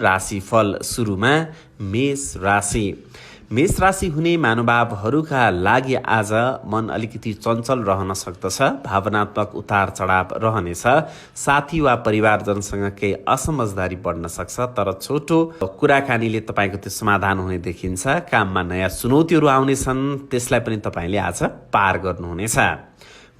राशिफल सुरुमा मेष राशि। मेष राशि हुने महानुभावहरूका लागि आज मन अलिकति चञ्चल रहन सक्दछ। भावनात्मक उतार चढाव रहनेछ। साथी वा परिवारजनसँग केही असमझदारी बढ्न सक्छ, तर छोटो कुराकानीले तपाईँको त्यो समाधान हुने देखिन्छ। काममा नयाँ चुनौतीहरू आउनेछन्, त्यसलाई पनि तपाईँले आज पार गर्नुहुनेछ।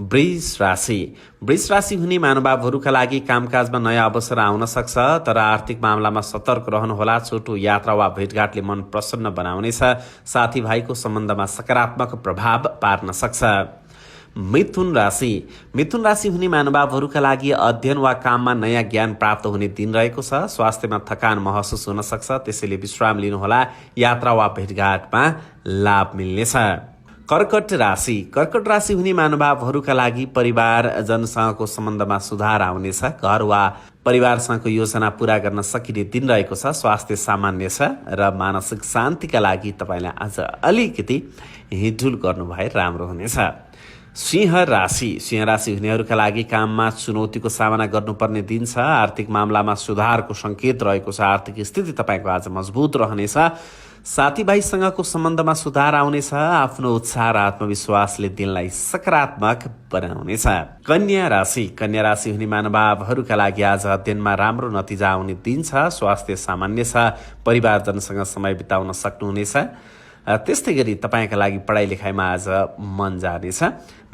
वृष राशि हुने महानुभावहरूका लागि कामकाजमा नयाँ अवसर आउन सक्छ, तर आर्थिक मामलामा सतर्क रहनुहोला। छोटो यात्रा वा भेटघाटले मन प्रसन्न बनाउनेछ। साथीभाइको सम्बन्धमा सकारात्मक प्रभाव पार्न सक्छ। मिथुन राशि हुने महानुभावहरूका लागि अध्ययन वा काममा नयाँ ज्ञान प्राप्त हुने दिन रहेको छ। स्वास्थ्यमा थकान महसुस हुन सक्छ, त्यसैले विश्राम लिनुहोला। यात्रा वा भेटघाटमा लाभ मिल्नेछ। कर्कट राशि हुने महानुभावहरूका लागि परिवारजनसँगको सम्बन्धमा सुधार आउनेछ। घर वा परिवारसँगको योजना पूरा गर्न सकिने दिन रहेको छ। स्वास्थ्य सामान्य छ र मानसिक शान्तिका लागि तपाईँले आज अलिकति हिँडडुल गर्नुभए राम्रो हुनेछ। सिंह राशि हुनेहरूका लागि काममा चुनौतीको सामना गर्नुपर्ने दिन छ। आर्थिक मामलामा सुधारको सङ्केत रहेको छ। आर्थिक स्थिति तपाईँको आज मजबुत रहनेछ। साथीभाइसँगको सम्बन्धमा सुधार आउनेछ। आफ्नो उत्साह र आत्मविश्वासले दिनलाई सकारात्मक बनाउनेछ। कन्या राशि हुने महानुभावहरूका लागि आज अध्ययनमा राम्रो नतिजा आउने दिन छ। स्वास्थ्य सामान्य छ। परिवारजनसँग समय बिताउन सक्नुहुनेछ। त्यस्तै गरी तपाईँका लागि पढाइ लेखाइमा आज मन जानेछ।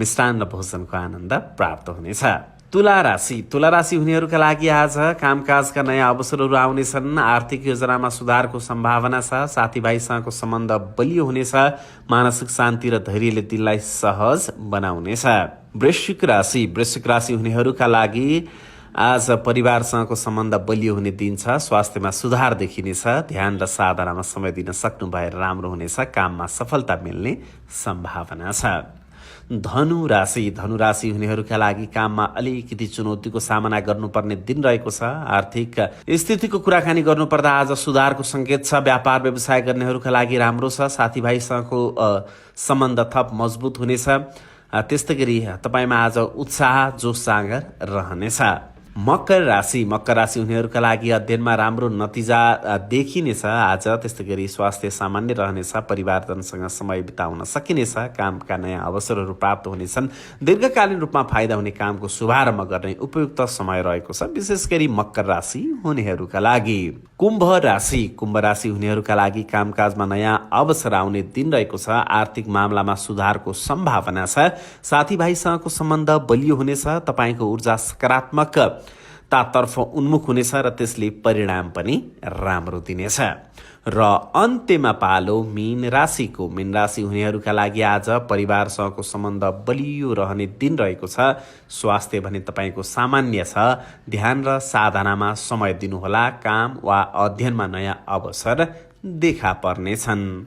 मिष्टान्न भोजनको आनन्द प्राप्त हुनेछ। तुला राशि हुनेहरूका लागि आज कामकाजका नयाँ अवसरहरू आउनेछन्। आर्थिक योजनामा सुधारको सम्भावना छ। साथीभाइसँगको सम्बन्ध बलियो हुनेछ। मानसिक शान्ति र धैर्यले दिनलाई सहज बनाउनेछ। वृश्चिक राशि हुनेहरूका लागि आज परिवारसँगको सम्बन्ध बलियो हुने दिन छ। स्वास्थ्यमा सुधार देखिनेछ। ध्यान र साधनामा समय दिन सक्नु भए राम्रो हुनेछ। काममा सफलता मिल्ने सम्भावना छ। धनु राशि हुनेहरूका लागि काममा अलिकति चुनौतीको सामना गर्नुपर्ने दिन रहेको छ। आर्थिक स्थितिको कुराकानी गर्नुपर्दा आज सुधारको सङ्केत छ। व्यापार व्यवसाय गर्नेहरूका लागि राम्रो छ। साथीभाइसँगको सम्बन्ध थप मजबुत हुनेछ। त्यस्तै गरी तपाईँमा आज उत्साह जोस जाँगर रहनेछ। मकर राशि हुनेहरूका लागि अध्ययनमा राम्रो नतिजा देखिनेछ आज। त्यस्तै गरी स्वास्थ्य सामान्य रहनेछ। परिवारजनसँग समय बिताउन सकिनेछ। कामका नयाँ अवसरहरू प्राप्त हुनेछन्। दीर्घकालीन रूपमा फाइदा हुने कामको शुभारम्भ गर्ने उपयुक्त समय रहेको छ, विशेष गरी मकर राशि हुनेहरूका लागि। कुम्भ राशि हुनेहरूका लागि कामकाजमा नयाँ अवसर आउने दिन रहेको छ। आर्थिक मामलामा सुधारको सम्भावना छ। साथीभाइसँगको सम्बन्ध बलियो हुनेछ। तपाईँको ऊर्जा सकारात्मक तर्फ उन्मुख हुनेछ र त्यसले परिणाम पनि राम्रो दिनेछ। र अन्त्यमा पालो मीन राशि हुनेहरूका लागि आज परिवारसँगको सम्बन्ध बलियो रहने दिन रहेको छ। स्वास्थ्य भने तपाईँको सामान्य छ। ध्यान र साधनामा समय दिनुहोला। काम वा अध्ययनमा नयाँ अवसर देखा पर्नेछन्।